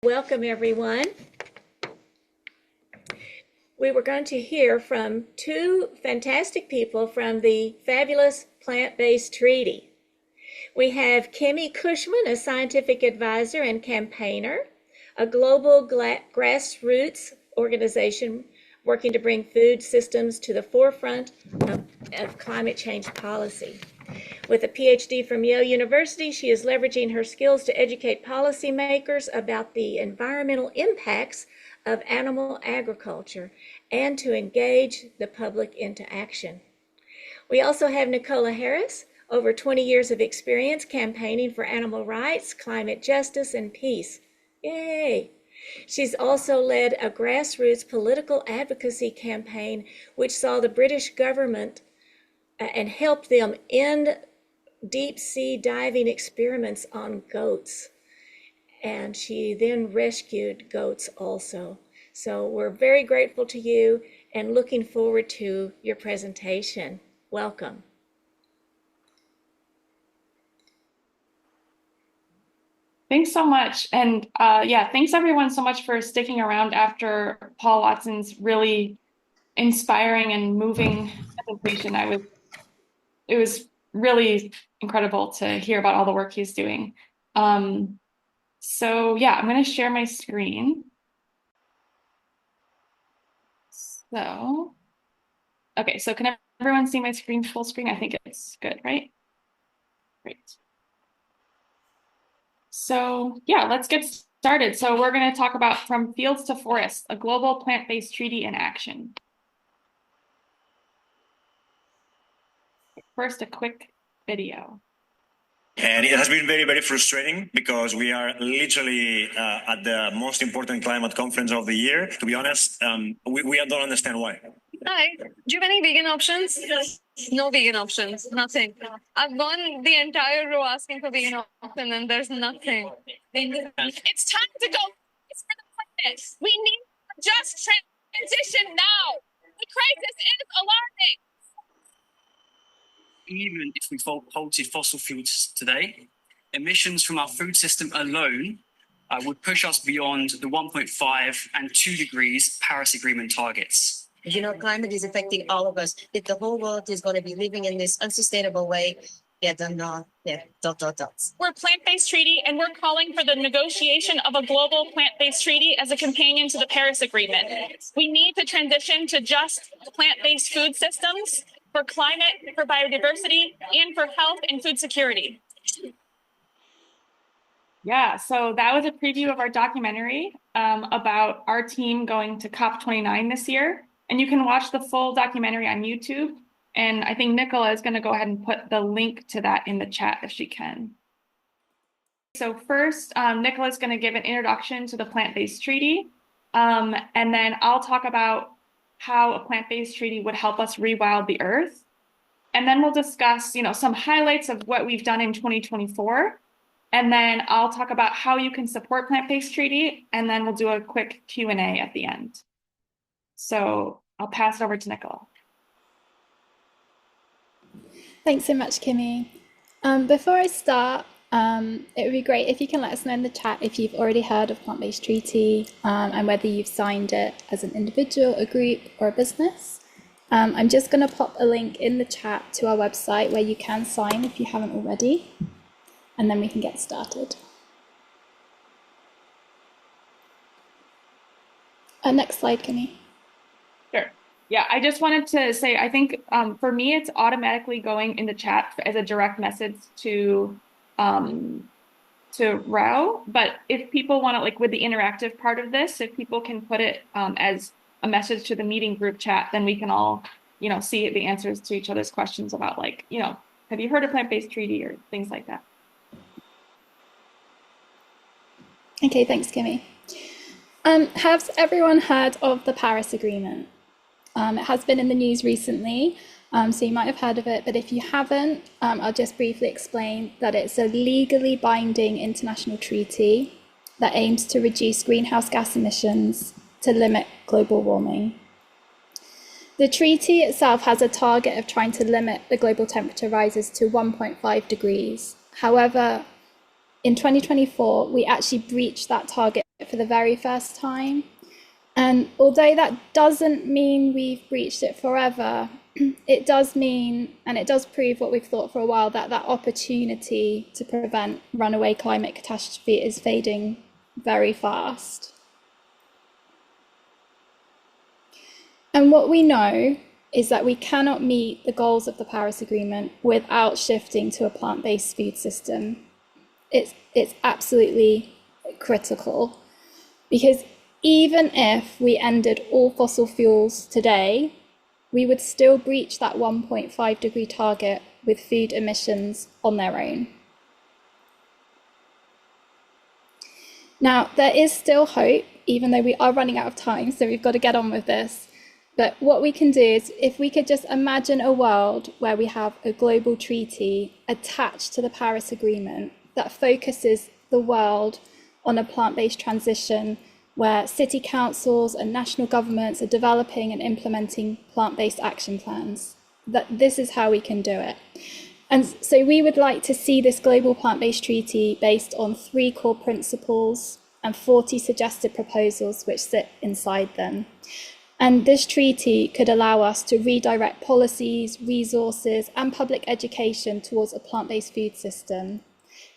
Welcome, everyone. We were going to hear from two fantastic people from the fabulous Plant-Based Treaty. We have Kimmy Cushman, a scientific advisor and campaigner, a global grassroots organization working to bring food systems to the forefront of climate change policy. With a PhD from Yale University, she is leveraging her skills to educate policymakers about the environmental impacts of animal agriculture and to engage the public into action. We also have Nicola Harris, over 20 years of experience campaigning for animal rights, climate justice, and peace. Yay! She's also led a grassroots political advocacy campaign which saw the British government and helped them end deep sea diving experiments on goats. And she then rescued goats also. So we're very grateful to you and looking forward to your presentation. Welcome. Thanks so much. And yeah, thanks everyone so much for sticking around after Paul Watson's really inspiring and moving presentation. It was really incredible to hear about all the work he's doing. So yeah, I'm going to share my screen. So, okay, so can everyone see my screen full screen? I think it's good, right? Great. So yeah, let's get started. So we're going to talk about From Fields to Forests, a global plant-based treaty in action. First, a quick video. And it has been very, very frustrating because we are literally at the most important climate conference of the year. To be honest, we don't understand why. Hi, do you have any vegan options? No vegan options, nothing. I've gone the entire row asking for vegan options and there's nothing. It's time to go. It's for the planet. We need a just transition now. The crisis is alarming. Even if we halted fossil fuels today, emissions from our food system alone would push us beyond the 1.5 and 2 degrees Paris Agreement targets. You know, climate is affecting all of us. If the whole world is going to be living in this unsustainable way, We're Plant-Based Treaty, and we're calling for the negotiation of a global plant-based treaty as a companion to the Paris Agreement. We need to transition to just plant-based food systems for climate, for biodiversity, and for health and food security. Yeah, so that was a preview of our documentary about our team going to COP-29 this year. And you can watch the full documentary on YouTube. And I think Nicola is going to go ahead and put the link to that in the chat if she can. So first, Nicola is going to give an introduction to the Plant-Based Treaty. And then I'll talk about how a plant-based treaty would help us rewild the earth. And then we'll discuss, some highlights of what we've done in 2024. And then I'll talk about how you can support plant-based treaty. And then we'll do a quick Q&A at the end. So I'll pass it over to Nicola. Thanks so much, Kimmy. Before I start, it would be great if you can let us know in the chat if you've already heard of Plant-Based Treaty and whether you've signed it as an individual, a group, or a business. I'm just going to pop a link in the chat to our website where you can sign if you haven't already, and then we can get started. Next slide, Kimmy. Sure. Yeah, I just wanted to say, I think for me, it's automatically going in the chat as a direct message to Rao. But if people want to, with the interactive part of this, if people can put it as a message to the meeting group chat, then we can all, see the answers to each other's questions about have you heard of plant-based treaty or things like that. Okay, thanks, Kimmy. Has everyone heard of the Paris Agreement? It has been in the news recently, so you might have heard of it, but if you haven't, I'll just briefly explain that it's a legally binding international treaty that aims to reduce greenhouse gas emissions to limit global warming. The treaty itself has a target of trying to limit the global temperature rises to 1.5 degrees. However, in 2024, we actually breached that target it for the very first time. And although that doesn't mean we've breached it forever, it does mean, and it does prove what we've thought for a while, that that opportunity to prevent runaway climate catastrophe is fading very fast. And what we know is that we cannot meet the goals of the Paris Agreement without shifting to a plant-based food system. It's absolutely critical, because even if we ended all fossil fuels today, we would still breach that 1.5 degree target with food emissions on their own. Now, there is still hope, even though we are running out of time, so we've got to get on with this. But what we can do is, if we could just imagine a world where we have a global treaty attached to the Paris Agreement that focuses the world on a plant-based transition, where city councils and national governments are developing and implementing plant-based action plans, that this is how we can do it. And so we would like to see this global plant-based treaty based on 3 core principles and 40 suggested proposals which sit inside them. And this treaty could allow us to redirect policies, resources, and public education towards a plant-based food system.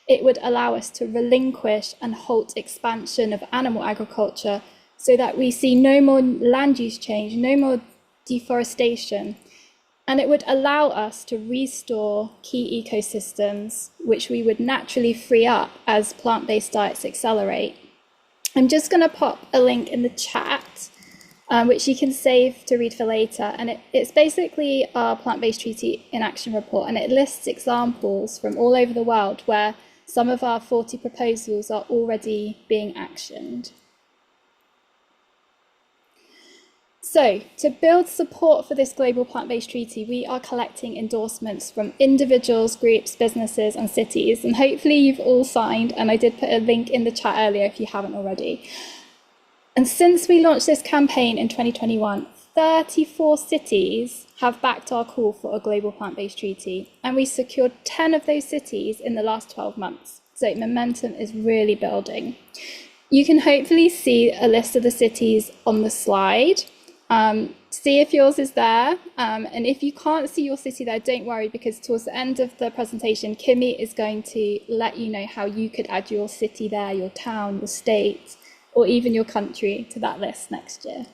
It would allow us to relinquish and halt expansion of animal agriculture so that we see no more land use change, no more deforestation. And it would allow us to restore key ecosystems, which we would naturally free up as plant-based diets accelerate. I'm just going to pop a link in the chat, which you can save to read for later. And it's basically our plant-based treaty in action report, and it lists examples from all over the world where some of our 40 proposals are already being actioned. So, to build support for this global plant-based treaty, we are collecting endorsements from individuals, groups, businesses, and cities. And hopefully you've all signed, and I did put a link in the chat earlier if you haven't already. And since we launched this campaign in 2021, 34 cities have backed our call for a global plant-based treaty, and we secured 10 of those cities in the last 12 months. So momentum is really building. You can hopefully see a list of the cities on the slide. See if yours is there. And if you can't see your city there, don't worry, because towards the end of the presentation, Kimmy is going to let you know how you could add your city there, your town, your state, or even your country to that list next year.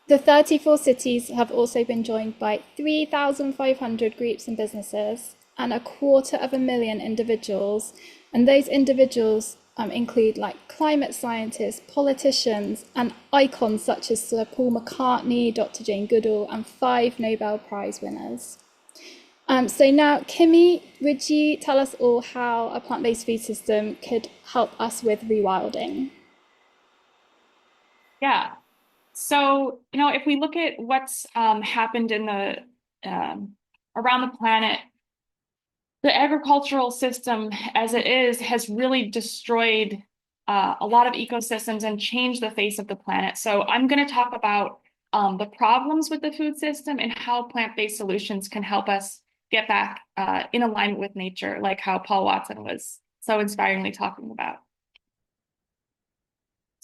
The 34 cities have also been joined by 3,500 groups and businesses and 250,000 individuals. And those individuals include like climate scientists, politicians, and icons such as Sir Paul McCartney, Dr. Jane Goodall, and 5 Nobel Prize winners. So now, Kimmy, would you tell us all how a plant-based food system could help us with rewilding? Yeah. So, if we look at what's happened in the around the planet, the agricultural system as it is has really destroyed a lot of ecosystems and changed the face of the planet. So I'm going to talk about the problems with the food system and how plant-based solutions can help us get back in alignment with nature, like how Paul Watson was so inspiringly talking about.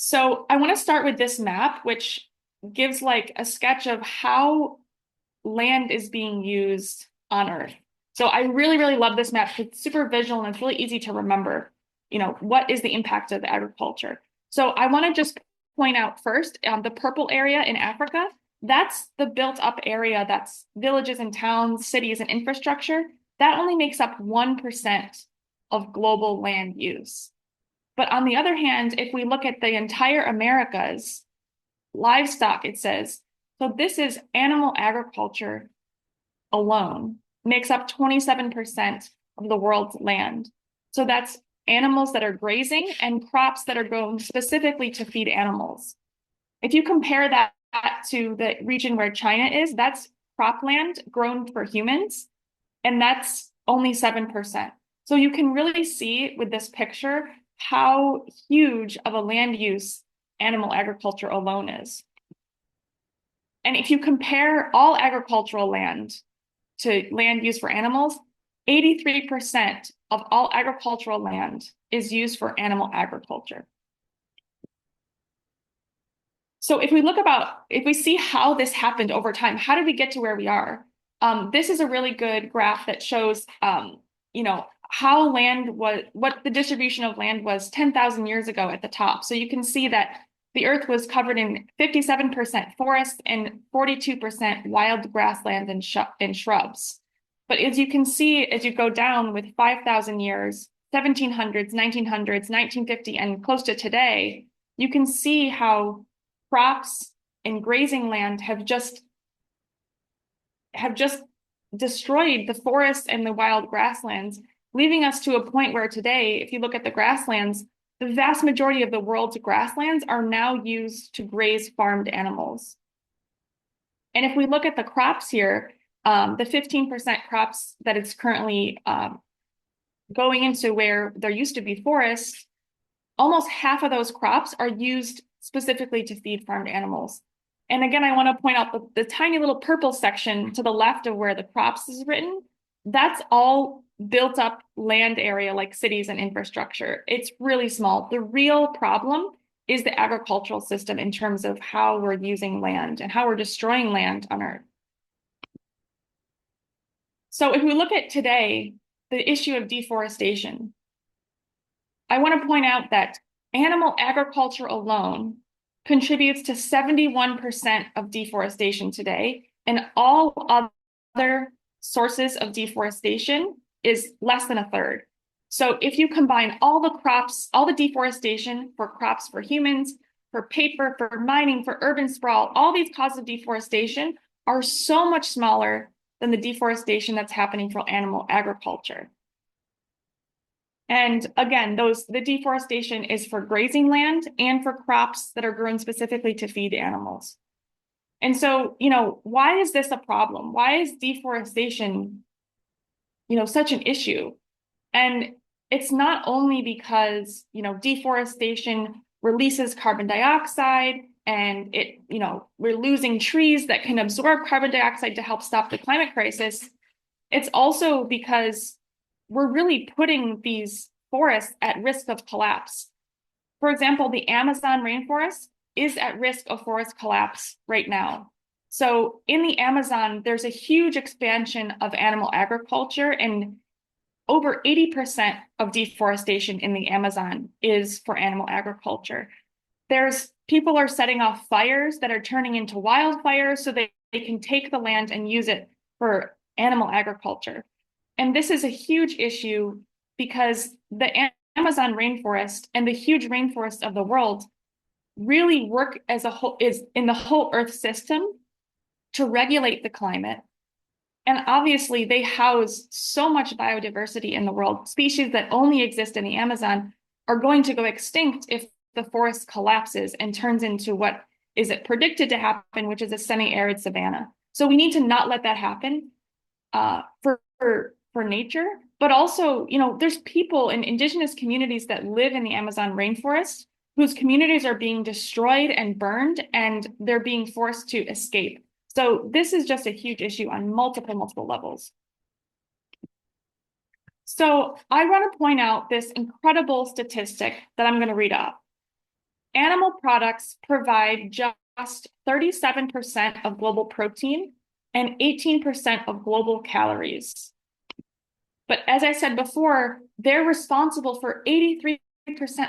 So I want to start with this map, which gives like a sketch of how land is being used on Earth. So I really, really love this map. It's super visual and it's really easy to remember, what is the impact of agriculture. So I want to just point out first, the purple area in Africa, that's the built up area, that's villages and towns, cities and infrastructure. That only makes up 1% of global land use. But on the other hand, if we look at the entire Americas, livestock, it says, so this is animal agriculture alone, makes up 27% of the world's land. So that's animals that are grazing and crops that are grown specifically to feed animals. If you compare that to the region where China is, that's cropland grown for humans, and that's only 7%. So you can really see with this picture how huge of a land use animal agriculture alone is. And if you compare all agricultural land to land use for animals, 83% of all agricultural land is used for animal agriculture. So if we see how this happened over time, how did we get to where we are? This is a really good graph that shows, how what the distribution of land was 10,000 years ago at the top. So you can see that the Earth was covered in 57% forest and 42% wild grasslands and shrubs. But as you can see, as you go down with 5,000 years, 1700s, 1900s, 1950, and close to today, you can see how crops and grazing land have just destroyed the forests and the wild grasslands, leaving us to a point where today, if you look at the grasslands, the vast majority of the world's grasslands are now used to graze farmed animals. And if we look at the crops here, the 15% crops that it's currently going into where there used to be forests, almost half of those crops are used specifically to feed farmed animals. And again, I want to point out the tiny little purple section to the left of where the crops is written. That's all built up land area like cities and infrastructure. It's really small. The real problem is the agricultural system in terms of how we're using land and how we're destroying land on Earth. So if we look at today, the issue of deforestation, I want to point out that animal agriculture alone contributes to 71% of deforestation today, and all other sources of deforestation is less than a third. So if you combine all the crops, all the deforestation for crops for humans, for paper, for mining, for urban sprawl, all these causes of deforestation are so much smaller than the deforestation that's happening for animal agriculture. And again, the deforestation is for grazing land and for crops that are grown specifically to feed animals. And so, why is this a problem? Why is deforestation, such an issue? And it's not only because, deforestation releases carbon dioxide and we're losing trees that can absorb carbon dioxide to help stop the climate crisis. It's also because we're really putting these forests at risk of collapse. For example, the Amazon rainforest is at risk of forest collapse right now. So in the Amazon, there's a huge expansion of animal agriculture, and over 80% of deforestation in the Amazon is for animal agriculture. People are setting off fires that are turning into wildfires so they can take the land and use it for animal agriculture. And this is a huge issue because the Amazon rainforest and the huge rainforests of the world really work as a whole, is in the whole Earth system to regulate the climate. And obviously they house so much biodiversity in the world. Species that only exist in the Amazon are going to go extinct if the forest collapses and turns into what is it predicted to happen, which is a semi-arid savanna. So we need to not let that happen for nature, but also, there's people in indigenous communities that live in the Amazon rainforest whose communities are being destroyed and burned, and they're being forced to escape. So this is just a huge issue on multiple levels. So I want to point out this incredible statistic that I'm going to read off. Animal products provide just 37% of global protein and 18% of global calories. But as I said before, they're responsible for 83%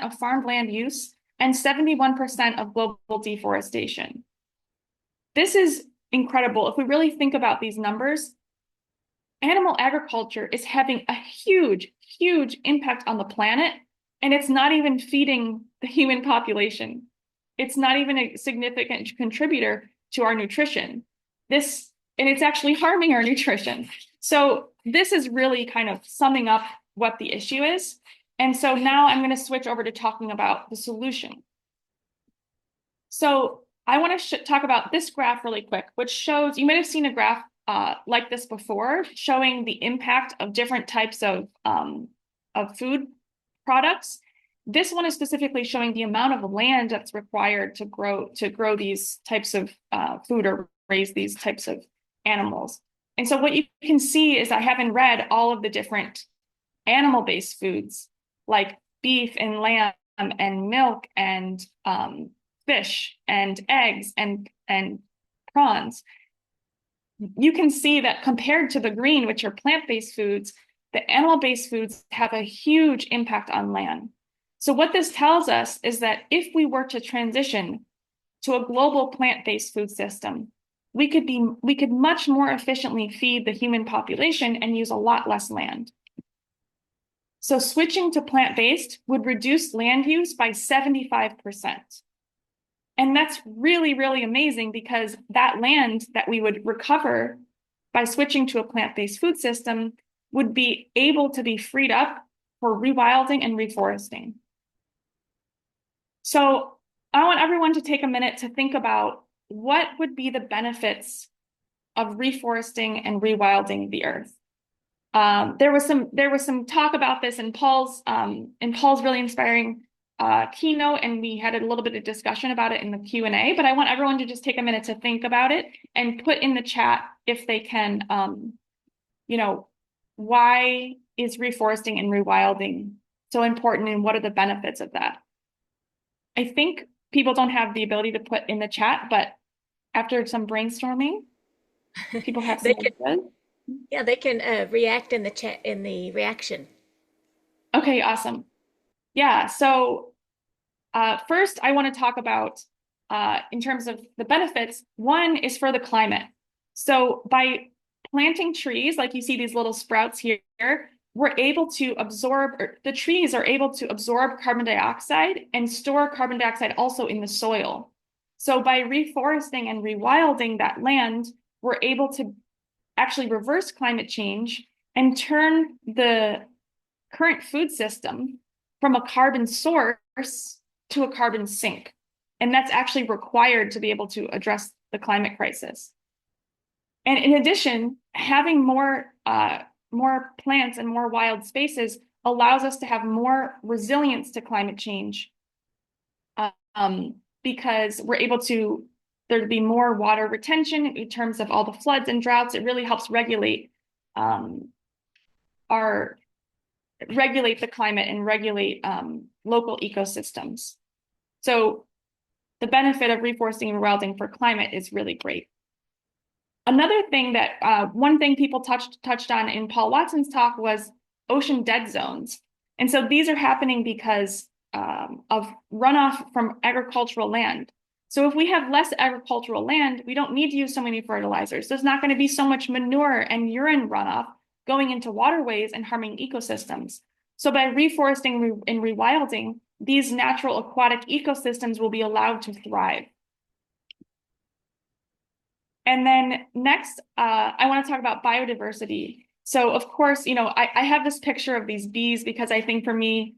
of farmed land use and 71% of global deforestation. This is incredible. If we really think about these numbers, animal agriculture is having a huge impact on the planet, and it's not even feeding the human population. It's not even a significant contributor to our nutrition. And it's actually harming our nutrition. So this is really kind of summing up what the issue is. And so now I'm going to switch over to talking about the solution. So I want to talk about this graph really quick, which shows, you might have seen a graph like this before, showing the impact of different types of food products. This one is specifically showing the amount of land that's required to grow these types of food or raise these types of animals. And so what you can see is I have in red all of the different animal-based foods like beef and lamb and milk and fish and eggs and prawns. You can see that compared to the green, which are plant-based foods, the animal-based foods have a huge impact on land. So what this tells us is that if we were to transition to a global plant-based food system, we could much more efficiently feed the human population and use a lot less land. So switching to plant-based would reduce land use by 75%. And that's really, really amazing because that land that we would recover by switching to a plant-based food system would be able to be freed up for rewilding and reforesting. So I want everyone to take a minute to think about what would be the benefits of reforesting and rewilding the earth. There was some talk about this in Paul's really inspiring keynote, and we had a little bit of discussion about it in the Q&A, but I want everyone to just take a minute to think about it and put in the chat if they can, why is reforesting and rewilding so important and what are the benefits of that? I think people don't have the ability to put in the chat, but after some brainstorming, people have some ideas. Yeah, they can react in the chat, in the reaction. Okay, awesome. Yeah, so first I want to talk about, in terms of the benefits, one is for the climate. So by planting trees, like you see these little sprouts here, we're able to absorb, or the trees are able to absorb carbon dioxide and store carbon dioxide also in the soil. So by reforesting and rewilding that land, we're able to actually reverse climate change and turn the current food system from a carbon source to a carbon sink. And that's actually required to be able to address the climate crisis. And in addition, having more plants and more wild spaces allows us to have more resilience to climate change, because we're able to, there to be more water retention in terms of all the floods and droughts. It really helps regulate the climate and regulate local ecosystems. So the benefit of reforesting and rewilding for climate is really great. Another thing that, one thing people touched on in Paul Watson's talk was ocean dead zones. And so these are happening because of runoff from agricultural land. So if we have less agricultural land, we don't need to use so many fertilizers. There's not going to be so much manure and urine runoff going into waterways and harming ecosystems. So by reforesting and rewilding, these natural aquatic ecosystems will be allowed to thrive. And then next, I want to talk about biodiversity. So of course, I have this picture of these bees because I think for me,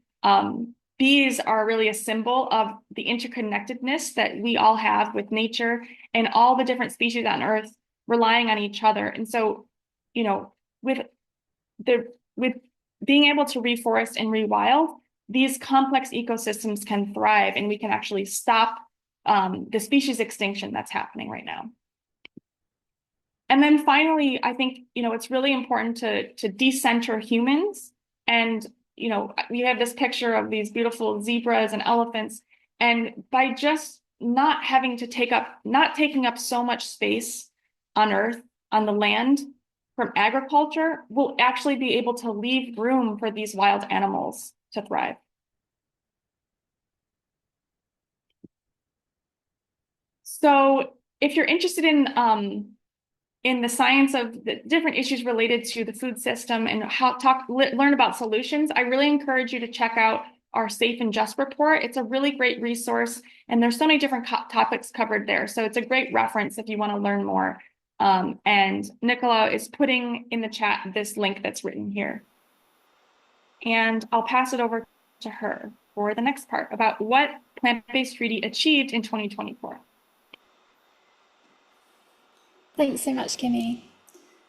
bees are really a symbol of the interconnectedness that we all have with nature and all the different species on Earth relying on each other. And so, with being able to reforest and rewild, these complex ecosystems can thrive and we can actually stop the species extinction that's happening right now. And then finally, I think, it's really important to decenter humans. And, we have this picture of these beautiful zebras and elephants. And by just not taking up so much space on Earth, on the land from agriculture, we'll actually be able to leave room for these wild animals to thrive. So if you're interested in the science of the different issues related to the food system and learn about solutions, I really encourage you to check out our Safe and Just report. It's a really great resource, and there's so many different topics covered there. So it's a great reference if you want to learn more. And Nicola is putting in the chat this link that's written here. And I'll pass it over to her for the next part about what Plant-Based Treaty achieved in 2024. Thanks so much, Kimmy.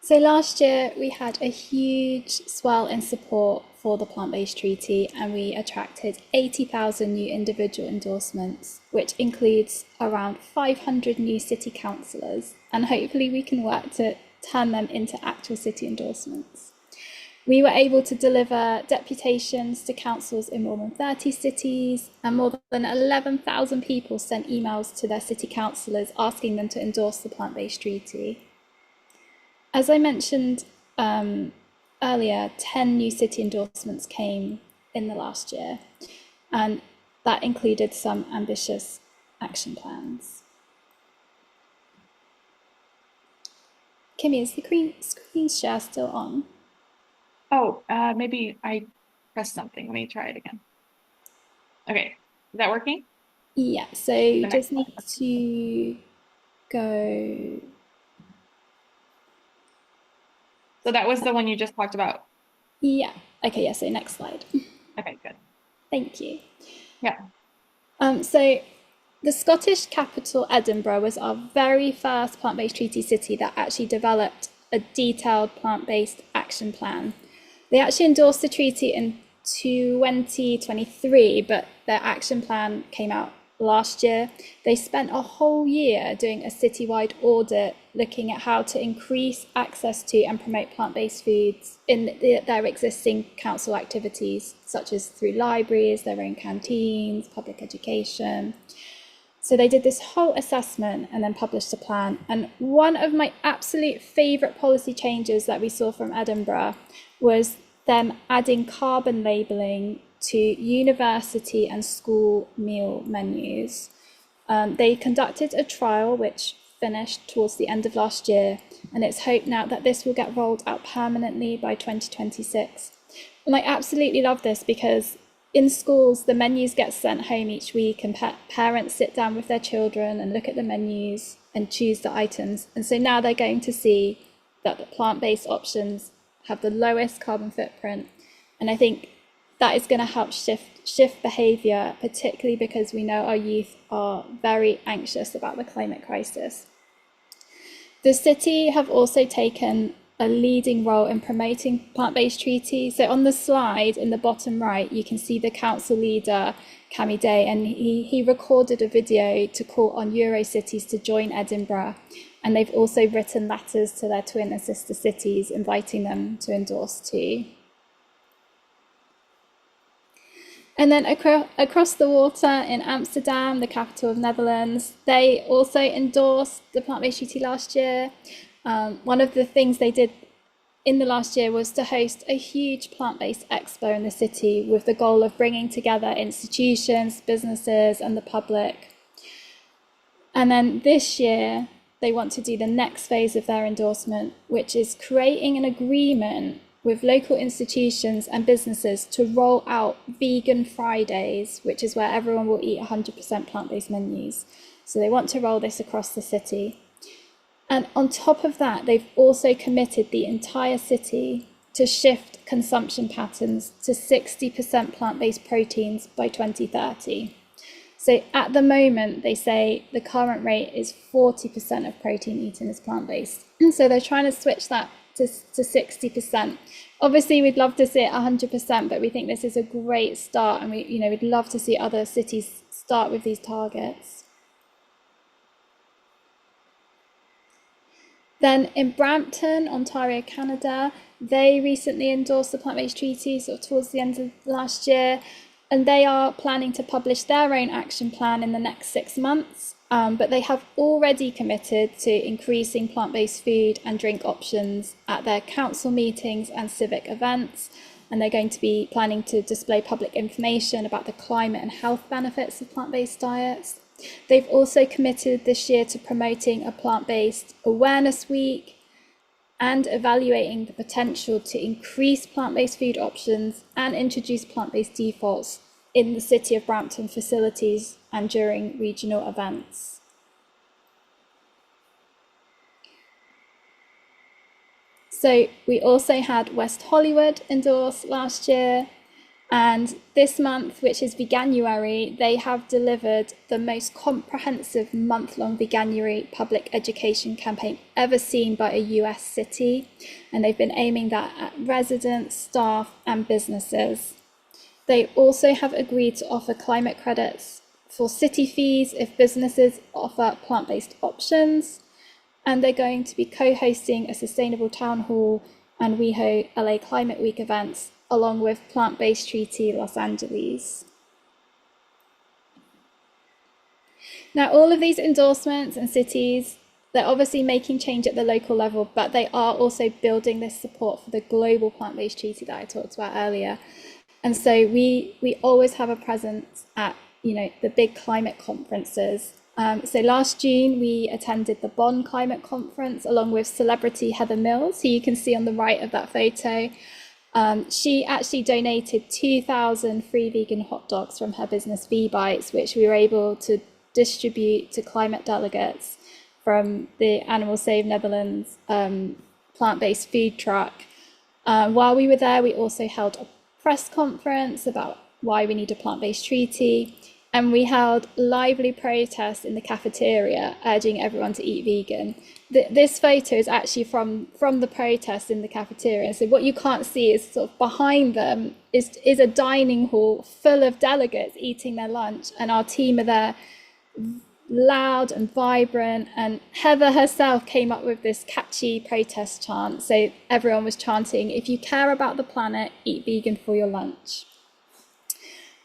So last year we had a huge swell in support for the Plant-Based Treaty, and we attracted 80,000 new individual endorsements, which includes around 500 new city councillors. And hopefully we can work to turn them into actual city endorsements. We were able to deliver deputations to councils in more than 30 cities, and more than 11,000 people sent emails to their city councillors asking them to endorse the plant-based treaty. As I mentioned earlier, 10 new city endorsements came in the last year, and that included some ambitious action plans. Kimmy, is the screen share still on? Oh, maybe I pressed something. Let me try it again. Okay, is that working? Yeah, so you just need to go. So that was the one you just talked about. Yeah, okay, yeah, so next slide. Okay, good. Thank you. Yeah. So the Scottish capital, Edinburgh, was our very first plant-based treaty city that actually developed a detailed plant-based action plan. They actually endorsed the treaty in 2023, but their action plan came out last year. They spent a whole year doing a citywide audit looking at how to increase access to and promote plant-based foods in their existing council activities, such as through libraries, their own canteens, public education. So they did this whole assessment and then published a plan. And one of my absolute favourite policy changes that we saw from Edinburgh was them adding carbon labelling to university and school meal menus. They conducted a trial which finished towards the end of last year, and it's hoped now that this will get rolled out permanently by 2026. And I absolutely love this because in schools, the menus get sent home each week and parents sit down with their children and look at the menus and choose the items. And so now they're going to see that the plant-based options have the lowest carbon footprint. And I think that is going to help shift behaviour, particularly because we know our youth are very anxious about the climate crisis. The city have also taken a leading role in promoting plant-based treaties. So on the slide in the bottom right, you can see the council leader, Cammy Day, and he recorded a video to call on Eurocities to join Edinburgh. And they've also written letters to their twin and sister cities, inviting them to endorse too. And then across the water in Amsterdam, the capital of Netherlands, they also endorsed the plant-based treaty last year. One of the things they did in the last year was to host a huge plant-based expo in the city with the goal of bringing together institutions, businesses, and the public. And then this year, they want to do the next phase of their endorsement, which is creating an agreement with local institutions and businesses to roll out vegan Fridays, which is where everyone will eat 100% plant-based menus. So they want to roll this across the city. And on top of that, they've also committed the entire city to shift consumption patterns to 60% plant-based proteins by 2030. So at the moment, they say the current rate is 40% of protein eaten is plant-based. So they're trying to switch that to 60%. Obviously, we'd love to see it 100%, but we think this is a great start, and we'd love to see other cities start with these targets. Then in Brampton, Ontario, Canada, they recently endorsed the plant-based treaty towards the end of last year, and they are planning to publish their own action plan in the next 6 months. But they have already committed to increasing plant-based food and drink options at their council meetings and civic events. And they're going to be planning to display public information about the climate and health benefits of plant-based diets. They've also committed this year to promoting a plant-based awareness week and evaluating the potential to increase plant-based food options and introduce plant-based defaults in the City of Brampton facilities and during regional events. So we also had West Hollywood endorse last year, and this month, which is Veganuary, they have delivered the most comprehensive month-long Veganuary public education campaign ever seen by a US city, and they've been aiming that at residents, staff, and businesses. They also have agreed to offer climate credits for city fees if businesses offer plant-based options. and they're going to be co-hosting a sustainable town hall and WeHo LA Climate Week events, along with Plant-Based Treaty Los Angeles. Now, all of these endorsements and cities, they're obviously making change at the local level, but they are also building this support for the global plant-based treaty that I talked about earlier. And so we always have a presence at, the big climate conferences. So last June, we attended the Bonn Climate Conference along with celebrity Heather Mills, who you can see on the right of that photo. She actually donated 2,000 free vegan hot dogs from her business V-Bites, which we were able to distribute to climate delegates from the Animal Save Netherlands plant-based food truck. While we were there, we also held a press conference about why we need a plant-based treaty, and we held lively protests in the cafeteria urging everyone to eat vegan. This photo is actually from the protest in the cafeteria. So what you can't see is sort of behind them is a dining hall full of delegates eating their lunch, and our team are there, loud and vibrant, and Heather herself came up with this catchy protest chant. So everyone was chanting, "If you care about the planet, eat vegan for your lunch."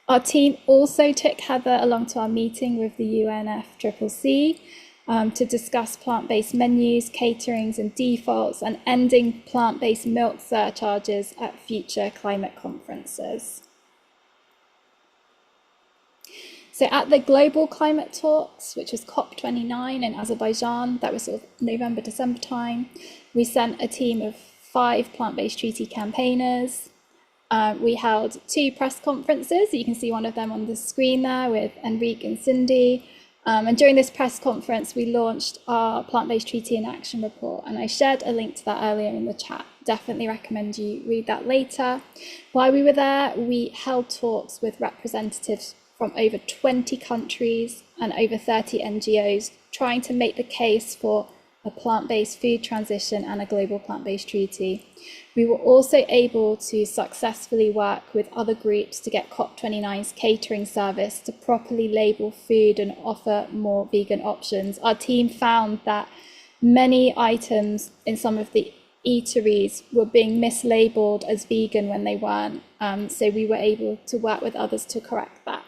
Our team also took Heather along to our meeting with the UNFCCC to discuss plant-based menus, caterings and defaults, and ending plant-based milk surcharges at future climate conferences. So at the Global Climate Talks, which was COP-29 in Azerbaijan, that was sort of November, December time, we sent a team of 5 plant-based treaty campaigners. We held 2 press conferences. You can see one of them on the screen there with Enrique and Cindy. And during this press conference, we launched our Plant-Based Treaty in Action report, and I shared a link to that earlier in the chat. Definitely recommend you read that later. While we were there, we held talks with representatives from over 20 countries and over 30 NGOs, trying to make the case for a plant-based food transition and a global plant-based treaty. We were also able to successfully work with other groups to get COP29's catering service to properly label food and offer more vegan options. Our team found that many items in some of the eateries were being mislabeled as vegan when they weren't. So we were able to work with others to correct that.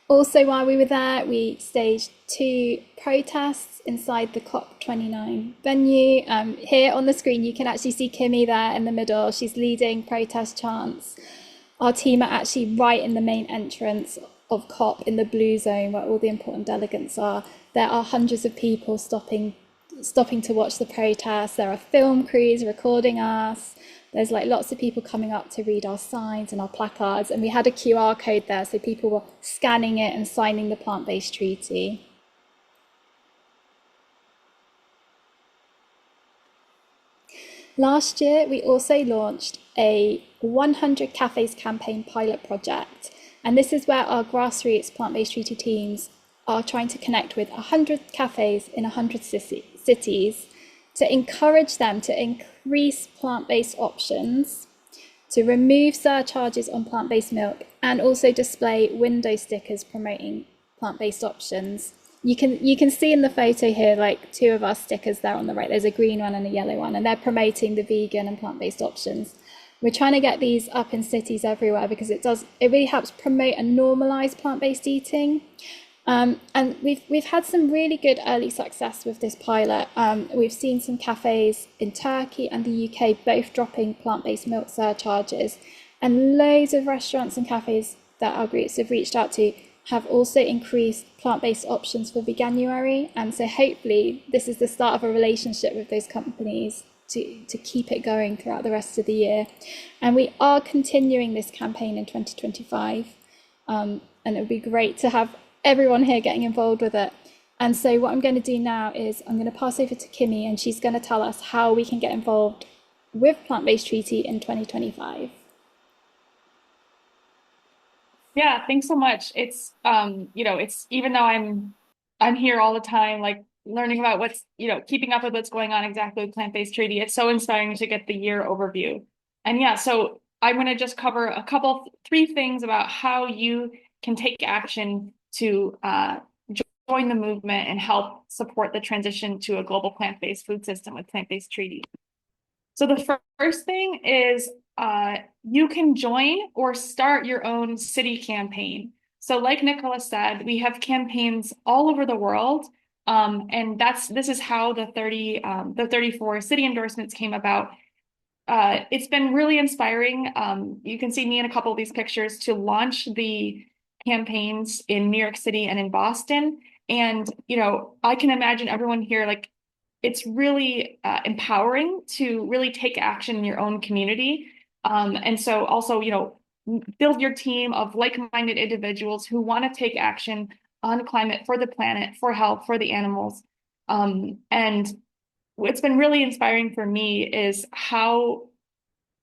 Also, while we were there, we staged 2 protests inside the COP29 venue. Here on the screen, you can actually see Kimmy there in the middle. She's leading protest chants. Our team are actually right in the main entrance of COP in the blue zone where all the important delegates are. There are hundreds of people stopping to watch the protests. There are film crews recording us. There's lots of people coming up to read our signs and our placards, and we had a QR code there, so people were scanning it and signing the plant-based treaty. Last year, we also launched a 100 Cafes campaign pilot project, and this is where our grassroots plant-based treaty teams are trying to connect with 100 cafes in 100 cities to encourage them to increase plant-based options, to remove surcharges on plant-based milk, and also display window stickers promoting plant-based options. You can see in the photo here, 2 of our stickers there on the right. There's a green one and a yellow one, and they're promoting the vegan and plant-based options. We're trying to get these up in cities everywhere because it really helps promote and normalize plant-based eating. And we've had some really good early success with this pilot. We've seen some cafes in Turkey and the UK both dropping plant-based milk surcharges, and loads of restaurants and cafes that our groups have reached out to have also increased plant-based options for Veganuary. And so hopefully this is the start of a relationship with those companies to keep it going throughout the rest of the year. And we are continuing this campaign in 2025. And it would be great to have everyone here getting involved with it. And so what I'm going to do now is I'm going to pass over to Kimmy, and she's going to tell us how we can get involved with Plant-Based Treaty in 2025. Yeah, thanks so much. It's it's, even though I'm here all the time, learning about what's, keeping up with what's going on exactly with Plant-Based Treaty, it's so inspiring to get the year overview. And yeah, so I'm going to just cover 3 things about how you can take action to join the movement and help support the transition to a global plant-based food system with plant-based treaty. So the first thing is you can join or start your own city campaign. So like Nicola said, we have campaigns all over the world. And this is how the 34 city endorsements came about. It's been really inspiring. You can see me in a couple of these pictures to launch the campaigns in New York City and in Boston. And, you know, I can imagine everyone here, like, it's really empowering to really take action in your own community. And so also, you know, build your team of like-minded individuals who want to take action on climate, for the planet, for health, for the animals. And what's been really inspiring for me is how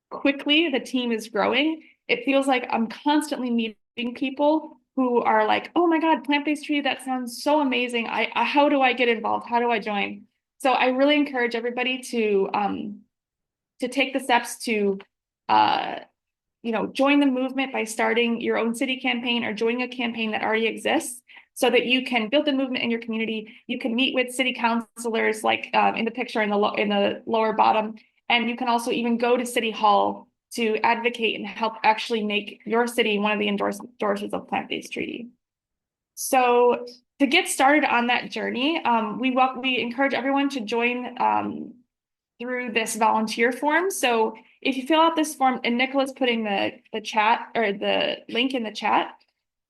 quickly the team is growing. It feels like I'm constantly meeting people who are like, oh my God, plant-based treaty, that sounds so amazing. How do I get involved? How do I join? So I really encourage everybody to take the steps to you know, join the movement by starting your own city campaign or joining a campaign that already exists, so that you can build the movement in your community. You can meet with city councilors, like in the picture in the lower bottom, and you can also even go to City Hall to advocate and help actually make your city one of the endorsers of plant-based treaty. So to get started on that journey, we encourage everyone to join through this volunteer form. So if you fill out this form, and Nicola's putting the chat or the link in the chat,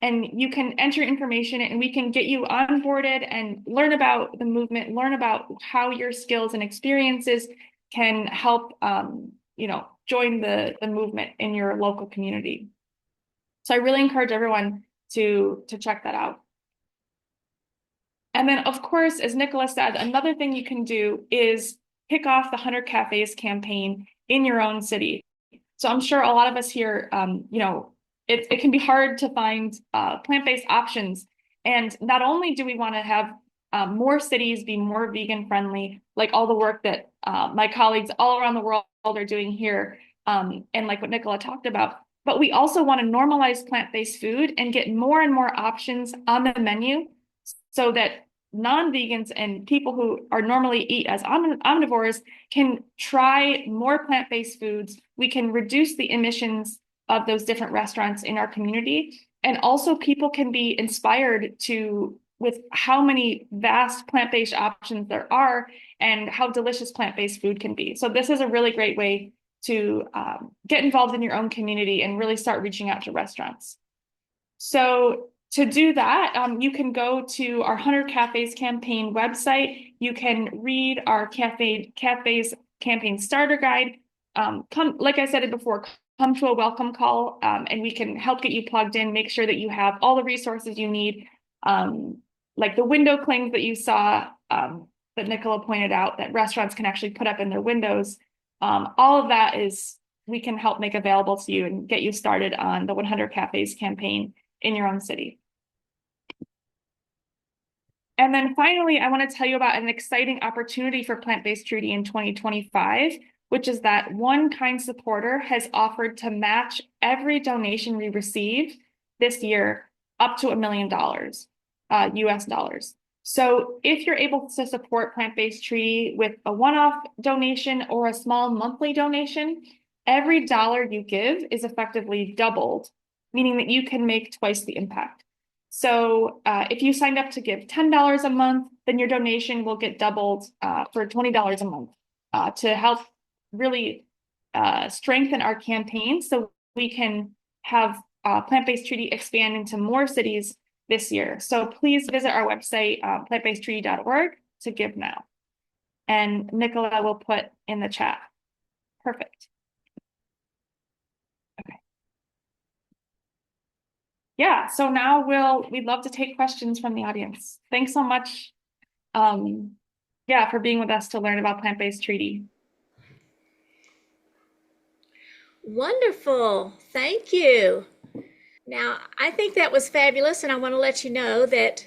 and you can enter information and we can get you onboarded and learn about the movement, learn about how your skills and experiences can help you know, join the movement in your local community. So I really encourage everyone to check that out. And then, of course, as Nicola said, another thing you can do is kick off the 100 Cafes campaign in your own city. So I'm sure a lot of us here, you know, it can be hard to find plant-based options. And not only do we want to have more cities be more vegan friendly, like all the work that my colleagues all around the world are doing here, and like what Nicola talked about, but we also want to normalize plant-based food and get more and more options on the menu so that non-vegans and people who are normally eat as omnivores can try more plant-based foods. We can reduce the emissions of those different restaurants in our community. And also people can be inspired with how many vast plant-based options there are and how delicious plant-based food can be. So this is a really great way to get involved in your own community and really start reaching out to restaurants. So to do that, you can go to our 100 Cafes campaign website. You can read our Cafes campaign starter guide. Like I said it before, come to a welcome call, and we can help get you plugged in, make sure that you have all the resources you need, like the window clings that you saw that Nicola pointed out that restaurants can actually put up in their windows. All of that we can help make available to you and get you started on the 100 Cafes campaign in your own city. And then finally, I want to tell you about an exciting opportunity for Plant-Based Treaty in 2025, which is that One Kind Supporter has offered to match every donation we receive this year up to $1 million, US dollars. So if you're able to support Plant-Based Treaty with a one-off donation or a small monthly donation, every dollar you give is effectively doubled, meaning that you can make twice the impact. So if you signed up to give $10 a month, then your donation will get doubled for $20 a month to help really strengthen our campaign so we can have Plant-Based Treaty expand into more cities this year. So please visit our website, plantbasedtreaty.org, to give now. And Nicola will put in the chat. Perfect. Okay. Yeah, so now we'd love to take questions from the audience. Thanks so much, for being with us to learn about Plant-Based Treaty. Wonderful, thank you. Now, I think that was fabulous, and I want to let you know that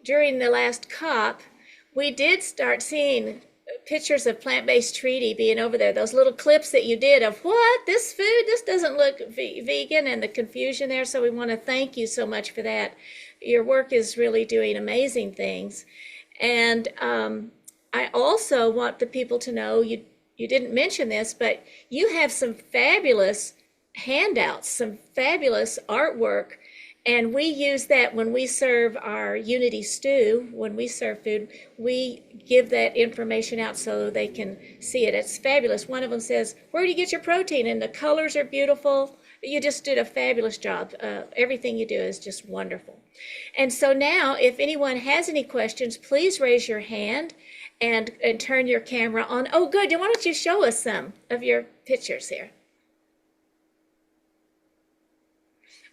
during the last COP, we did start seeing pictures of Plant-Based Treaty being over there, those little clips that you did of what, this food, this doesn't look vegan, and the confusion there. So we want to thank you so much for that. Your work is really doing amazing things. And I also want the people to know, you didn't mention this, but you have some fabulous handouts, some fabulous artwork. And we use that when we serve our Unity stew, when we serve food, we give that information out so they can see it. It's fabulous. One of them says, "Where do you get your protein?" And the colors are beautiful. You just did a fabulous job. Everything you do is just wonderful. And so now, if anyone has any questions, please raise your hand and turn your camera on. Oh, good. Why don't you show us some of your pictures here?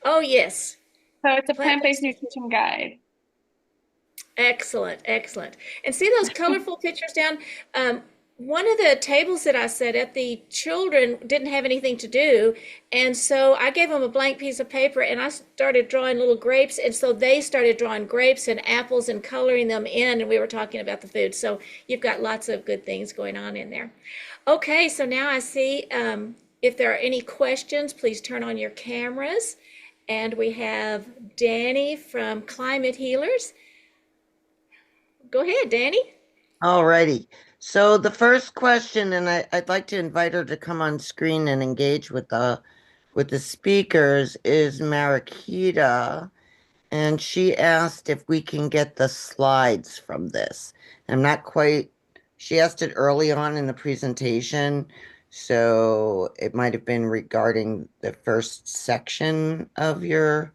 Oh, yes. So it's a plant-based nutrition guide. Excellent, excellent. And see those colorful pictures down? One of the tables that I sat at, the children didn't have anything to do, and so I gave them a blank piece of paper and I started drawing little grapes, and so they started drawing grapes and apples and coloring them in, and we were talking about the food. So you've got lots of good things going on in there. Okay, so now I see if there are any questions, please turn on your cameras. And we have Danny from Climate Healers. Go ahead, Danny. All righty. So the first question, and I'd like to invite her to come on screen and engage with the speakers, is Marakita. And she asked if we can get the slides from this. I'm not quite, she asked it early on in the presentation, so it might have been regarding the first section of your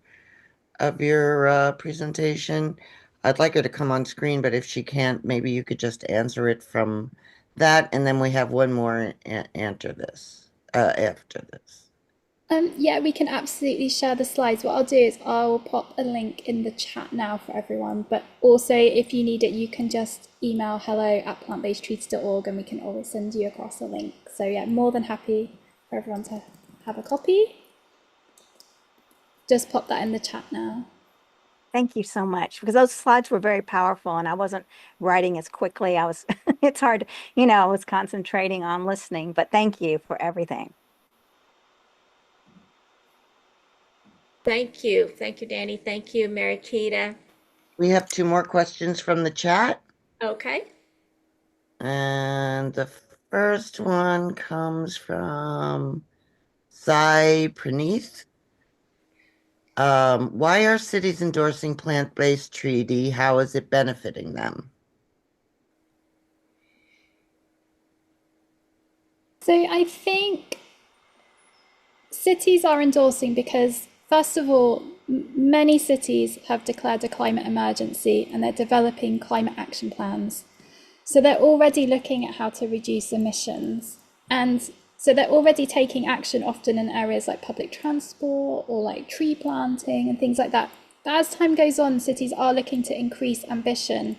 presentation. I'd like her to come on screen, but if she can't, maybe you could just answer it from that, and then we have one more after this. Yeah, we can absolutely share the slides. What I'll do is I'll pop a link in the chat now for everyone, but also if you need it, you can just email hello@plantbasedtreaty.org and we can always send you across a link. So yeah, more than happy for everyone to have a copy. Just pop that in the chat now. Thank you so much, because those slides were very powerful and I wasn't writing as quickly. It's hard, I was concentrating on listening, but thank you for everything. Thank you. Thank you, Danny. Thank you, Marakita. We have two more questions from the chat. Okay. And the first one comes from Sai Praneeth. Why are cities endorsing plant-based treaty? How is it benefiting them? So I think cities are endorsing because, first of all, many cities have declared a climate emergency and they're developing climate action plans. So they're already looking at how to reduce emissions. And so they're already taking action, often in areas like public transport or like tree planting and things like that. But as time goes on, cities are looking to increase ambition.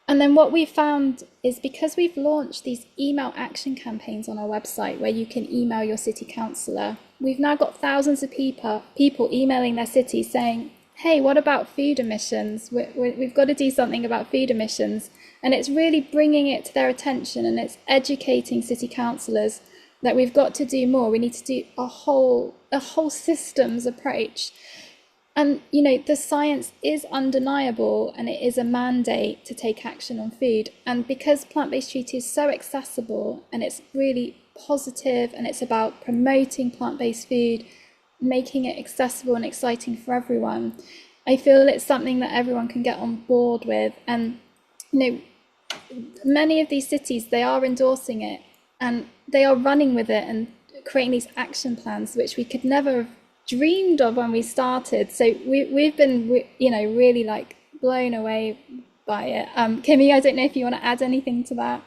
And then what we found is, because we've launched these email action campaigns on our website where you can email your city councillor, we've now got thousands of people emailing their cities saying, hey, what about food emissions? We've got to do something about food emissions. And it's really bringing it to their attention, and it's educating city councillors that we've got to do more. We need to do a whole systems approach. And, the science is undeniable, and it is a mandate to take action on food. And because plant-based treaty is so accessible and it's really positive, and it's about promoting plant-based food, making it accessible and exciting for everyone, I feel it's something that everyone can get on board with. And, many of these cities, they are endorsing it and they are running with it and creating these action plans, which we could never have dreamed of when we started. So we've been, really like blown away by it. Kimmy, I don't know if you want to add anything to that.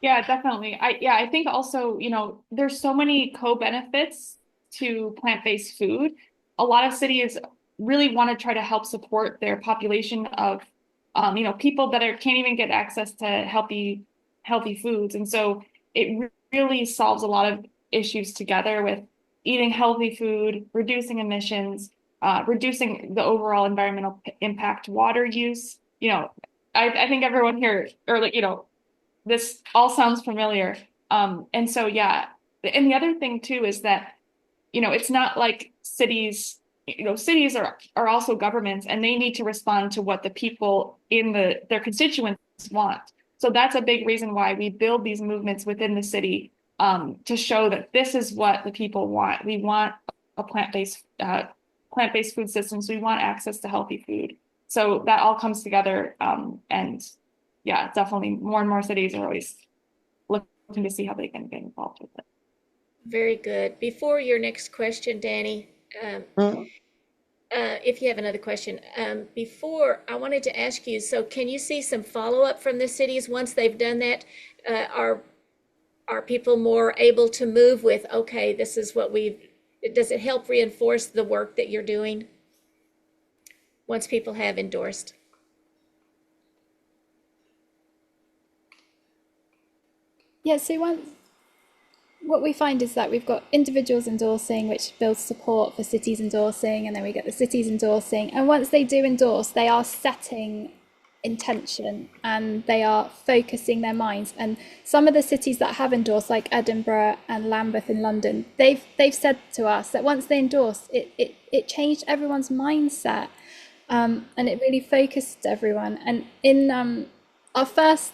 Yeah, definitely. I think also, there's so many co-benefits to plant-based food. A lot of cities really want to try to help support their population of, people that can't even get access to healthy foods. And so it really solves a lot of issues together with eating healthy food, reducing emissions, reducing the overall environmental impact, water use. I think everyone here, this all sounds familiar. And so, yeah. And the other thing too is that, it's not like cities, cities are also governments, and they need to respond to what the people in their constituents want. So that's a big reason why we build these movements within the city, to show that this is what the people want. We want a plant-based food systems. We want access to healthy food. So that all comes together, and yeah, definitely more and more cities are always looking to see how they can get involved with it. Very good. Before your next question, Danny, if you have another question, before I wanted to ask you, so can you see some follow-up from the cities once they've done that? Are people more able to move with, okay, this is what does it help reinforce the work that you're doing once people have endorsed? Yeah, so what we find is that we've got individuals endorsing, which builds support for cities endorsing, and then we get the cities endorsing. And once they do endorse, they are setting intention and they are focusing their minds. And some of the cities that have endorsed, like Edinburgh and Lambeth in London, they've said to us that once they endorsed, it changed everyone's mindset, and it really focused everyone. And in our first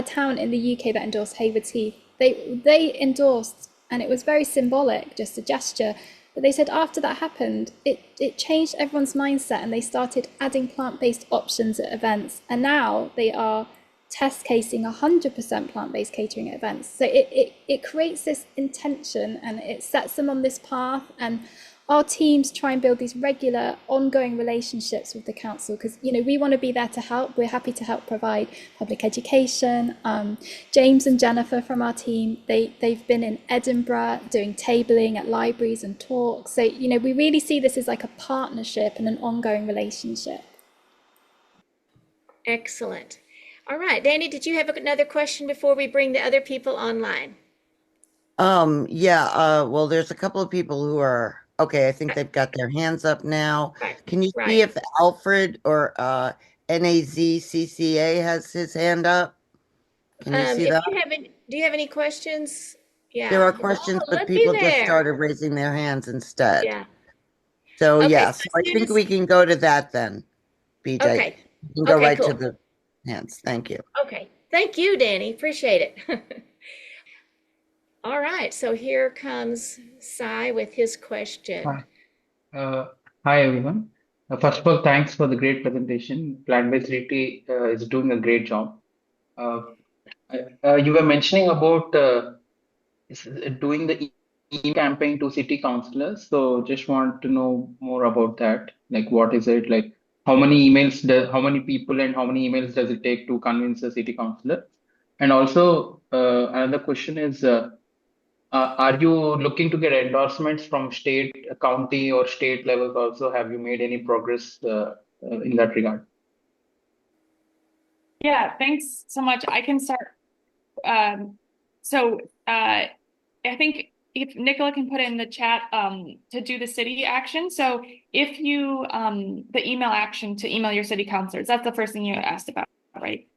town in the UK that endorsed, Haywards Heath, they endorsed, and it was very symbolic, just a gesture. But they said after that happened, it changed everyone's mindset, and they started adding plant-based options at events. And now they are test casing 100% plant-based catering at events. So it creates this intention, and it sets them on this path. And our teams try and build these regular, ongoing relationships with the council, because we want to be there to help. We're happy to help provide public education. James and Jennifer from our team, they've been in Edinburgh doing tabling at libraries and talks. So we really see this as like a partnership and an ongoing relationship. Excellent. All right, Danny, did you have another question before we bring the other people online? Well, there's a couple of people who are okay. I think they've got their hands up now. Right. Can you see if Alfred or NAZCCA has his hand up? Can you see that? Do you have any questions? Yeah. There are questions, but people just started raising their hands instead. Yeah. So Okay, yes, so I think we can go to that then, BJ. Okay. You can go right cool. to the hands. Thank you. Okay. Thank you, Danny. Appreciate it. All right. So here comes Sai with his question. Hi everyone. First of all, thanks for the great presentation. PlantBased really is doing a great job. You were mentioning about doing the campaign to city councillors. So just want to know more about that. Like, what is it? Like, how many people and how many emails does it take to convince a city councillor? And also, another question is, are you looking to get endorsements from state, county, or state levels also? Have you made any progress in that regard? Yeah, thanks so much. I can start. I think if Nicola can put in the chat to do the city action. So if you, the email action to email your city councilors, that's the first thing you asked about, right?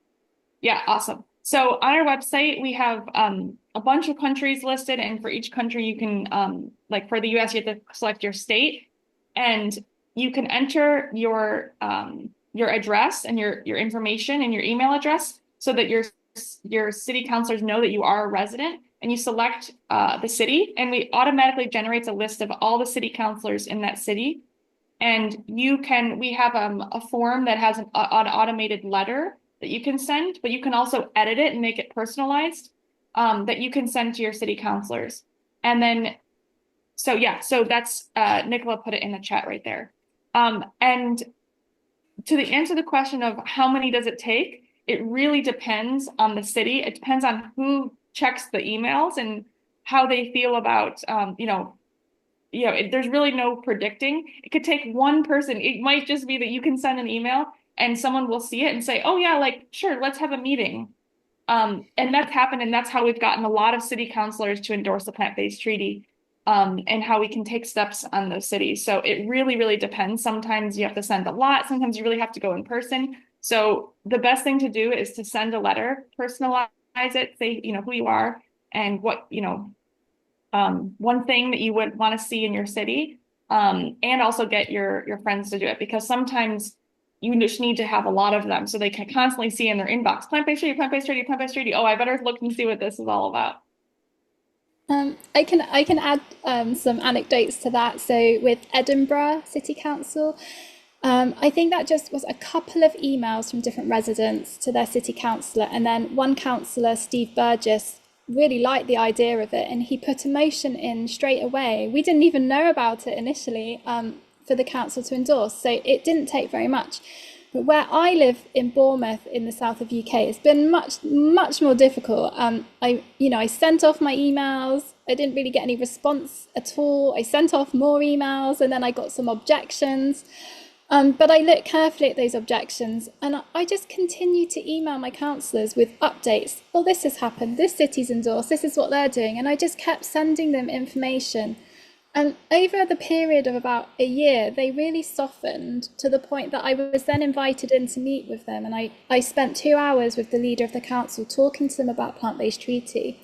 Yeah, awesome. So on our website, we have a bunch of countries listed, and for each country you can, like for the US, you have to select your state, and you can enter your address and your information and your email address so that your city councilors know that you are a resident, and you select the city, and we automatically generates a list of all the city councilors in that city. And we have a form that has an automated letter that you can send, but you can also edit it and make it personalized, that you can send to your city councilors. And then, so that's, Nicola put it in the chat right there. And to answer the question of how many does it take, it really depends on the city. It depends on who checks the emails and how they feel about, there's really no predicting. It could take one person. It might just be that you can send an email and someone will see it and say, oh yeah, like, sure, let's have a meeting. And that's happened. And that's how we've gotten a lot of city councilors to endorse the plant-based treaty, and how we can take steps on those cities. So it really, really depends. Sometimes you have to send a lot. Sometimes you really have to go in person. So the best thing to do is to send a letter, personalize it, say, who you are and what, one thing that you would want to see in your city. and also get your friends to do it, because sometimes you just need to have a lot of them so they can constantly see in their inbox, plant-based treaty, plant-based treaty, plant-based treaty. Oh, I better look and see what this is all about. I can add some anecdotes to that. So with Edinburgh City Council, I think that just was a couple of emails from different residents to their city councillor, and then one councillor, Steve Burgess, really liked the idea of it, and he put a motion in straight away. We didn't even know about it initially for the council to endorse, so it didn't take very much. But where I live in Bournemouth in the south of UK, it's been much more difficult. I sent off my emails. I didn't really get any response at all. I sent off more emails, and then I got some objections. But I looked carefully at those objections, and I just continued to email my councillors with updates. Well, this has happened, this city's endorsed, this is what they're doing. And I just kept sending them information. And over the period of about a year, they really softened to the point that I was then invited in to meet with them. And I spent 2 hours with the leader of the council talking to them about plant-based treaty.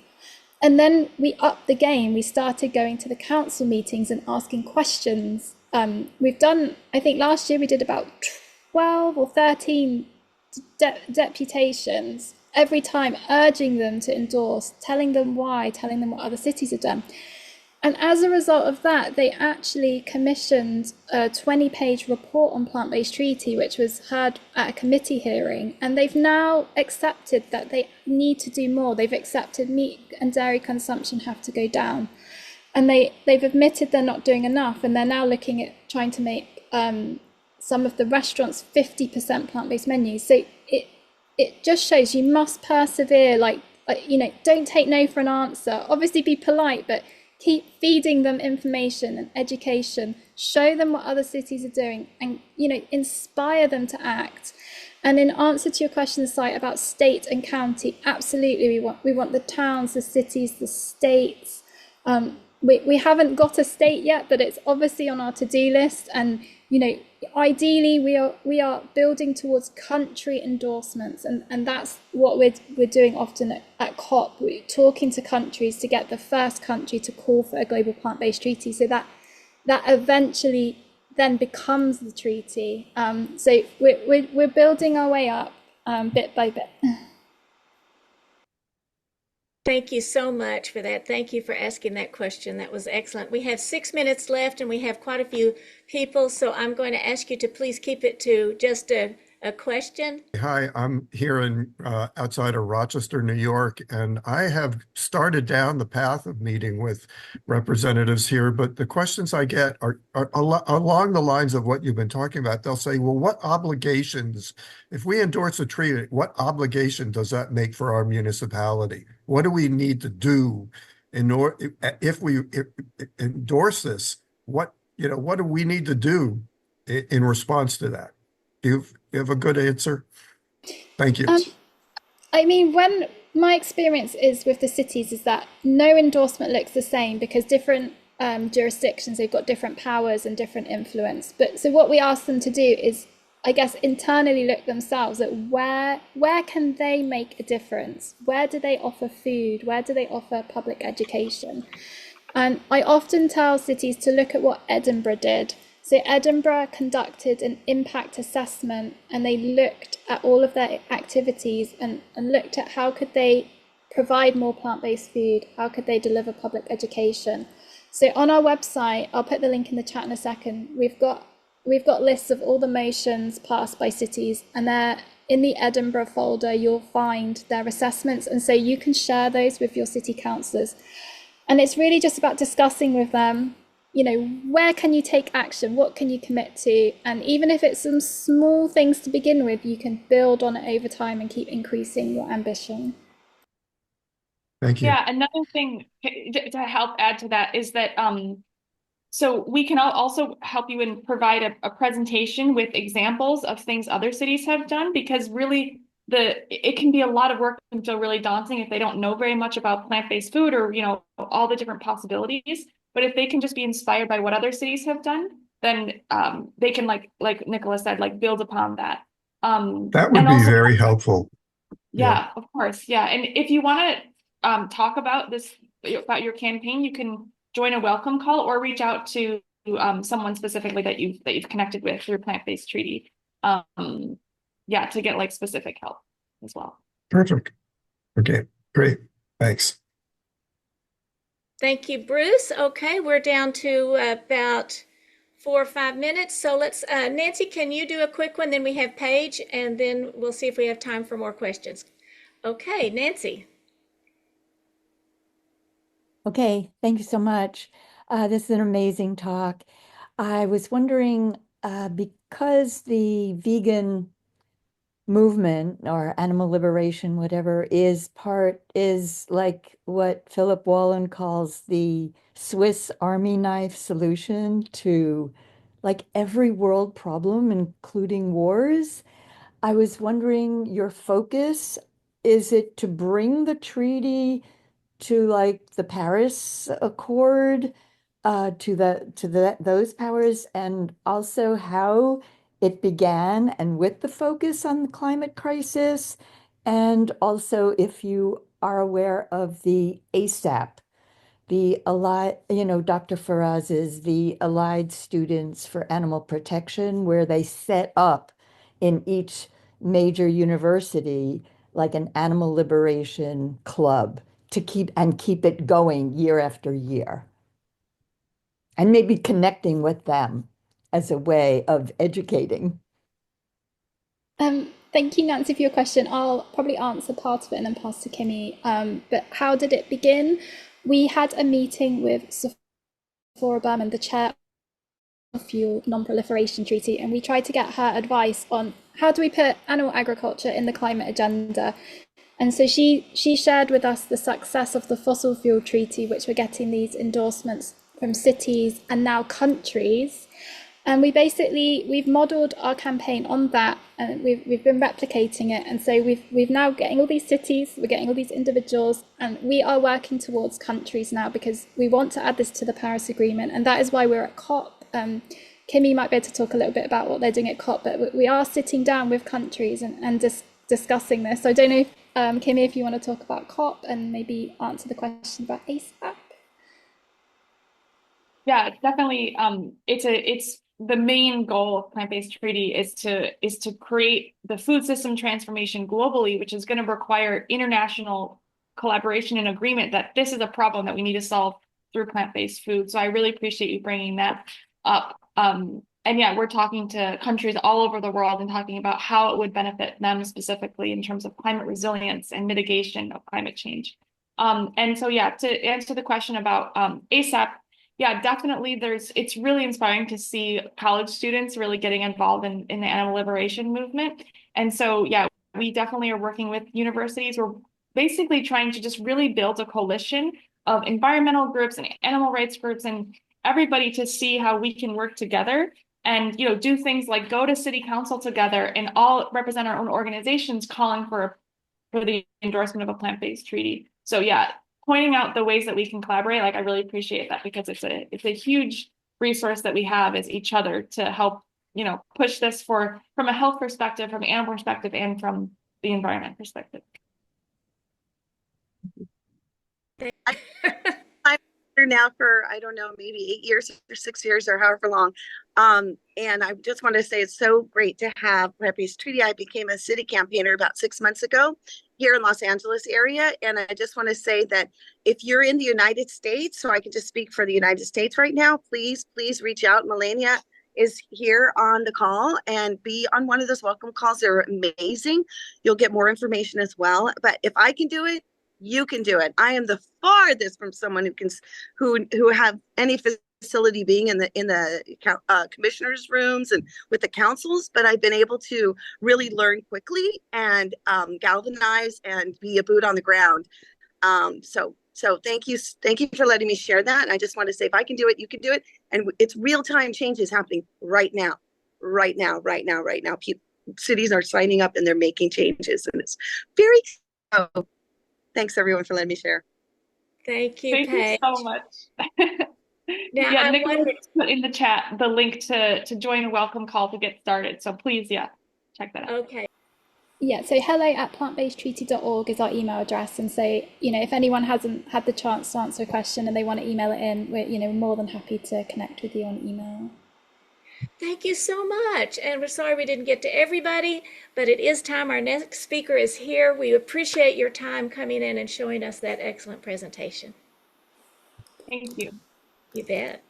And then we upped the game. We started going to the council meetings and asking questions. We've done, I think last year we did about 12 or 13 deputations, every time urging them to endorse, telling them why, telling them what other cities have done. And as a result of that, they actually commissioned a 20-page report on plant-based treaty, which was heard at a committee hearing. And they've now accepted that they need to do more. They've accepted meat and dairy consumption have to go down. And they've admitted they're not doing enough, and they're now looking at trying to make some of the restaurants 50% plant-based menus. So it just shows you must persevere. Don't take no for an answer. Obviously, be polite, but keep feeding them information and education. Show them what other cities are doing, and inspire them to act. And in answer to your question, Sai, about state and county, absolutely, we want the towns, the cities, the states. We haven't got a state yet, but it's obviously on our to-do list. And ideally, we are building towards country endorsements, and that's what we're doing often at COP. We're talking to countries to get the first country to call for a global plant-based treaty, so that eventually then becomes the treaty. So we're building our way up bit by bit. Thank you so much for that. Thank you for asking that question. That was excellent. We have 6 minutes left, and we have quite a few people, so I'm going to ask you to please keep it to just a question. Hi, I'm here in outside of Rochester, New York, and I have started down the path of meeting with representatives here, but the questions I get are along the lines of what you've been talking about. They'll say, well, what obligations, if we endorse a treaty, what obligation does that make for our municipality? What do we need to do in order, if we endorse this? What do we need to do in response to that? You have a good answer? Thank you. When my experience is with the cities is that no endorsement looks the same, because different jurisdictions, they've got different powers and different influence. But so what we ask them to do is, I guess, internally look themselves at where can they make a difference? Where do they offer food? Where do they offer public education? And I often tell cities to look at what Edinburgh did. So Edinburgh conducted an impact assessment, and they looked at all of their activities and looked at how could they provide more plant-based food, how could they deliver public education. So on our website, I'll put the link in the chat in a second, we've got lists of all the motions passed by cities, and they're in the Edinburgh folder. You'll find their assessments, and so you can share those with your city councillors. And it's really just about discussing with them, where can you take action? What can you commit to? And even if it's some small things to begin with, you can build on it over time and keep increasing your ambition. Thank you. Yeah, another thing to help add to that is that so we can also help you and provide a presentation with examples of things other cities have done, because really it can be a lot of work and feel really daunting if they don't know very much about plant-based food or all the different possibilities. But if they can just be inspired by what other cities have done, then they can, like Nicola said, build upon that. That would be very helpful. Yeah, of course. Yeah. And if you want to talk about your campaign, you can join a welcome call or reach out to someone specifically that you've connected with through Plant-Based Treaty, yeah, to get like specific help as well. Perfect. Okay, great. Thanks. Thank you, Bruce. Okay, we're down to about 4 or 5 minutes. So let's, Nancy, can you do a quick one? Then we have Paige, and then we'll see if we have time for more questions. Okay, Nancy. Okay, thank you so much. This is an amazing talk. I was wondering, because the vegan movement or animal liberation, whatever, is like what Philip Wallen calls the Swiss Army knife solution to like every world problem, including wars. I was wondering your focus, is it to bring the treaty to like the Paris Accord, to those powers, and also how it began and with the focus on the climate crisis, and also if you are aware of the ASAP, the Allied, Dr. Faraz's, the Allied Students for Animal Protection, where they set up in each major university like an animal liberation club to keep it going year after year. And maybe connecting with them as a way of educating. Thank you, Nancy, for your question. I'll probably answer part of it and then pass to Kimmy. But how did it begin? We had a meeting with Sephora Berman, the chair of Fuel Non-Proliferation Treaty, and we tried to get her advice on how do we put animal agriculture in the climate agenda. And so she shared with us the success of the fossil fuel treaty, which we're getting these endorsements from cities and now countries. And we've modeled our campaign on that, and we've been replicating it. And so we've now getting all these cities, we're getting all these individuals, and we are working towards countries now because we want to add this to the Paris Agreement. And that is why we're at COP. Kimmy might be able to talk a little bit about what they're doing at COP, but we are sitting down with countries and just discussing this. So I don't know, Kimmy, if you want to talk about COP and maybe answer the question about ASAP. Yeah, definitely. It's the main goal of Plant-Based Treaty is to create the food system transformation globally, which is going to require international collaboration and agreement that this is a problem that we need to solve through plant-based food. So I really appreciate you bringing that up. And yeah, we're talking to countries all over the world and talking about how it would benefit them specifically in terms of climate resilience and mitigation of climate change. And so yeah, to answer the question about ASAP, yeah, definitely it's really inspiring to see college students really getting involved in the animal liberation movement. And so yeah, we definitely are working with universities. We're basically trying to just really build a coalition of environmental groups and animal rights groups and everybody to see how we can work together and do things like go to city council together and all represent our own organizations calling for the endorsement of a plant-based treaty. So yeah, pointing out the ways that we can collaborate, like I really appreciate that because it's a huge resource that we have as each other to help push this from a health perspective, from an animal perspective, and from the environment perspective. I'm here now for, I don't know, maybe 8 years or 6 years or however long. And I just want to say it's so great to have Plant-Based Treaty. I became a city campaigner about 6 months ago here in Los Angeles area. And I just want to say that if you're in the United States, so I can just speak for the United States right now, please reach out. Melania is here on the call and be on one of those welcome calls. They're amazing. You'll get more information as well. But if I can do it, you can do it. I am the farthest from someone who have any facility being in the commissioners' rooms and with the councils, but I've been able to really learn quickly and galvanize and be a boot on the ground. So thank you for letting me share that. And I just want to say, if I can do it, you can do it. And it's real-time changes happening right now. Cities are signing up and they're making changes, and it's very. Thanks everyone for letting me share. Thank you, Thank Paige. you so much. Now, yeah, Nicola put in the chat the link to join a welcome call to get started. So please, yeah, check that out. Okay. Yeah, so hello@plantbasedtreaty.org is our email address. And so, if anyone hasn't had the chance to answer a question and they want to email it in, we're more than happy to connect with you on email. Thank you so much. And we're sorry we didn't get to everybody, but it is time. Our next speaker is here. We appreciate your time coming in and showing us that excellent presentation. Thank you. You bet.